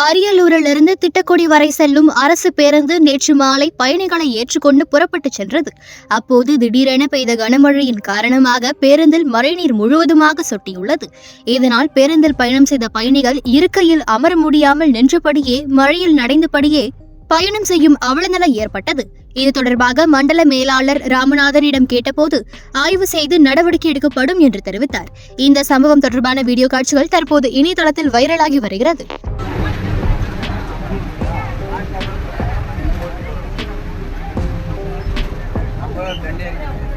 அரியலூரிலிருந்து திட்டக்குடி வரை செல்லும் அரசு பேருந்து நேற்று மாலை பயணிகளை ஏற்றுக்கொண்டு புறப்பட்டு சென்றது. அப்போது திடீரென பெய்த கனமழையின் காரணமாக பேருந்தில் மழைநீர் முழுவதுமாக சொட்டியுள்ளது. இதனால் பேருந்தில் பயணம் செய்த பயணிகள் இருக்கையில் அமர முடியாமல் நின்றபடியே மழையில் நடைந்தபடியே பயணம் செய்யும் அவலநிலை ஏற்பட்டது. இது தொடர்பாக மண்டல மேலாளர் ராமநாதனிடம் கேட்டபோது ஆய்வு செய்து நடவடிக்கை எடுக்கப்படும் என்று தெரிவித்தார். இந்த சம்பவம் தொடர்பான வீடியோ காட்சிகள் தற்போது இணையதளத்தில் வைரலாகி வருகிறது. Depende.